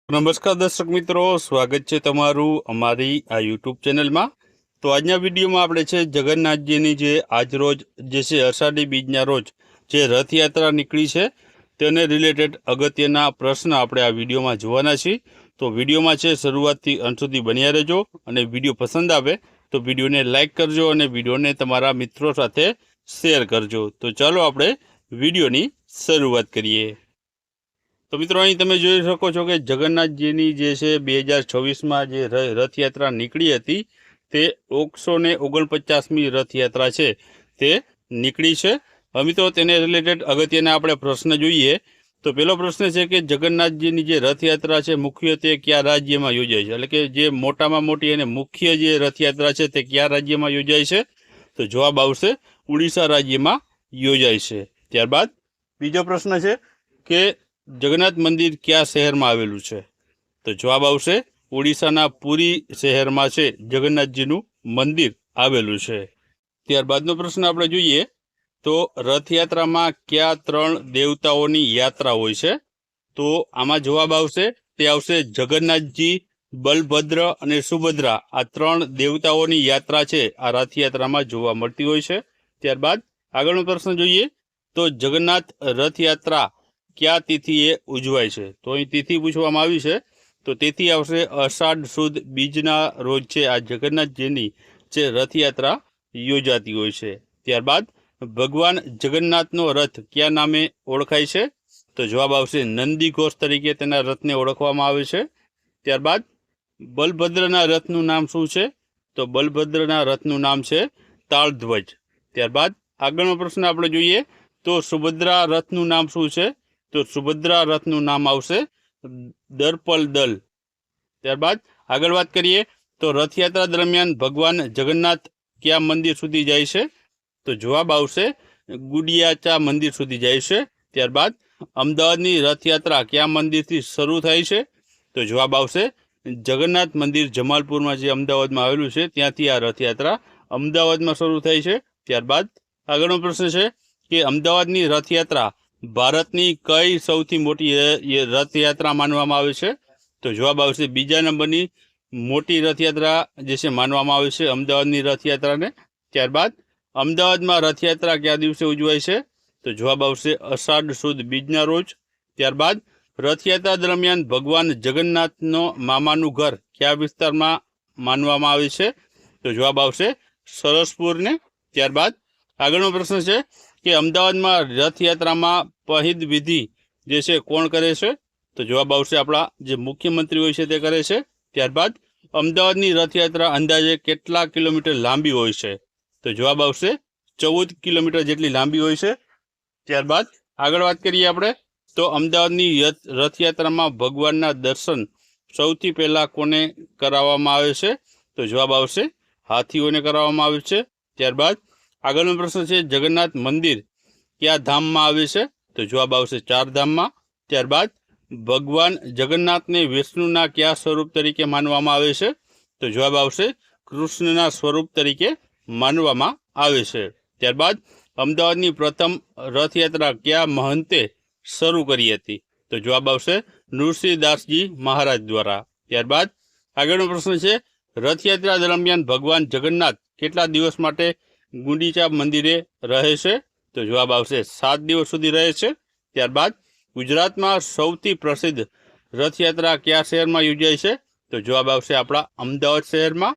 નમસ્કાર દર્શક મિત્રો, સ્વાગત છે તમારું અમારી આ યુટ્યુબ ચેનલમાં। તો આજના વિડીયોમાં આપણે છે જગન્નાથજીની જે આજરોજ જે છે અષાઢી બીજના રોજ જે રથયાત્રા નીકળી છે તેને રિલેટેડ અગત્યના પ્રશ્ન આપણે આ વિડીયોમાં જોવાના છીએ। તો વિડીયોમાં છે શરૂઆતથી અંત સુધી બન્યા રહેજો અને વિડીયો પસંદ આવે તો વિડીયોને લાઇક કરજો અને વિડીયોને તમારા મિત્રો સાથે શેર કરજો। તો ચાલો આપણે વિડીયોની શરૂઆત કરીએ। તો મિત્રો અહીં તમે જોઈ શકો છો કે જગન્નાથજીની જે છે 2026માં જે રથયાત્રા નીકળી હતી તે 149મી રથયાત્રા છે તે નીકળી છે। હવે મિત્રો તેને રિલેટેડ અગત્યના આપણે પ્રશ્ન જોઈએ। તો પહેલો પ્રશ્ન છે કે જગન્નાથજીની જે રથયાત્રા છે મુખ્યત્વે કયા રાજ્યમાં યોજાય છે, એટલે કે જે મોટામાં મોટી અને મુખ્ય જે રથયાત્રા છે તે કયા રાજ્યમાં યોજાય છે? તો જવાબ આવશે ઓડિશા રાજ્યમાં યોજાય છે। ત્યારબાદ બીજો પ્રશ્ન છે કે જગન્નાથ મંદિર કયા શહેરમાં આવેલું છે? તો જવાબ આવશે ઓડિશાના પુરી શહેરમાં છે જગન્નાથજીનું મંદિર આવેલું છે। ત્યારબાદનો પ્રશ્ન આપણે જોઈએ તો રથયાત્રામાં કયા 3 દેવતાઓની યાત્રા હોય છે? તો આમાં જવાબ આવશે તે આવશે જગન્નાથજી, બલભદ્ર અને સુભદ્રા, આ 3 દેવતાઓની યાત્રા છે આ રથયાત્રામાં જોવા મળતી હોય છે। ત્યારબાદ આગળનો પ્રશ્ન જોઈએ તો જગન્નાથ રથયાત્રા કયા તિથિએ ઉજવાય છે? તો અહીં તિથિ પૂછવામાં આવી છે તો તિથિ આવશે અષાઢ સુદ બીજના રોજ છે આ જગન્નાથજીની જે રથયાત્રા યોજાતી હોય છે। ત્યારબાદ ભગવાન જગન્નાથનો રથ કયા નામે ઓળખાય છે? તો જવાબ આવશે નંદીઘોષ તરીકે તેના રથને ઓળખવામાં આવે છે। ત્યારબાદ બલભદ્રના રથનું નામ શું છે? તો બલભદ્રના રથનું નામ છે તાળધ્વજ। ત્યારબાદ આગળનો પ્રશ્ન આપણે જોઈએ તો સુભદ્રા રથનું નામ શું છે? તો સુભદ્રા રથનું નામ આવશે દર્પલદલ। ત્યારબાદ આગળ વાત કરીએ તો રથયાત્રા દરમિયાન ભગવાન જગન્નાથ કયા મંદિર સુધી જાય છે? તો જવાબ આવશે ગુડિયાચા મંદિર સુધી જાય છે। ત્યારબાદ અમદાવાદની રથયાત્રા કયા મંદિરથી શરૂ થાય છે? તો જવાબ આવશે જગન્નાથ મંદિર જમાલપુરમાં જે અમદાવાદમાં આવેલું છે ત્યાંથી આ રથયાત્રા અમદાવાદમાં શરૂ થાય છે। ત્યારબાદ આગળનો પ્રશ્ન છે કે અમદાવાદની રથયાત્રા ભારતની કઈ સૌથી મોટી રથયાત્રા માનવામાં આવે છે? તો જવાબ આવશે બીજા નંબરની મોટી રથયાત્રા જે છે માનવામાં આવે છે અમદાવાદની રથયાત્રાને। ત્યારબાદ અમદાવાદમાં રથયાત્રા કયા દિવસે ઉજવાય છે? તો જવાબ આવશે અષાઢ સુદ બીજના રોજ। ત્યારબાદ રથયાત્રા દરમિયાન ભગવાન જગન્નાથનો મામાનું ઘર કયા વિસ્તારમાં માનવામાં આવે છે? તો જવાબ આવશે સરસપુરને। ત્યારબાદ આગળનો પ્રશ્ન છે કે અમદાવાદમાં રથયાત્રામાં પહિંદ વિધિ જે છે કોણ કરે છે? તો જવાબ આવશે આપણા જે મુખ્યમંત્રી હોય છે તે કરે છે। ત્યારબાદ અમદાવાદની રથયાત્રા અંદાજે કેટલા કિલોમીટર લાંબી હોય છે? તો જવાબ આવશે 14 કિલોમીટર જેટલી લાંબી હોય છે। ત્યારબાદ આગળ વાત કરીએ આપણે તો અમદાવાદની રથયાત્રામાં ભગવાનના દર્શન સૌથી પહેલાં કોને કરાવવામાં આવે છે? તો જવાબ આવશે હાથીઓને કરાવવામાં આવે છે। ત્યારબાદ આગળનો પ્રશ્ન છે જગન્નાથ મંદિર કયા ધામમાં આવે છે? તો જવાબ આવશે 4 ધામમાં। ત્યારબાદ ભગવાન જગન્નાથને વિષ્ણુના કયા સ્વરૂપ તરીકે માનવામાં આવે છે? તો જવાબ આવશે કૃષ્ણના સ્વરૂપ તરીકે માનવામાં આવે છે। ત્યારબાદ અમદાવાદની પ્રથમ રથયાત્રા કયા મહંતે શરૂ કરી હતી? તો જવાબ આવશે નૃસિંહદાસજી મહારાજ દ્વારા। ત્યારબાદ આગળનો પ્રશ્ન છે રથયાત્રા દરમિયાન ભગવાન જગન્નાથ કેટલા દિવસ માટે ગુંડીચા મંદિરે રહે છે? તો જવાબ આવશે 7 દિવસ સુધી રહે છે। ત્યારબાદ ગુજરાતમાં સૌથી પ્રસિદ્ધ રથયાત્રા કયા શહેરમાં યોજાય છે? તો જવાબ આવશે આપણા અમદાવાદ શહેરમાં।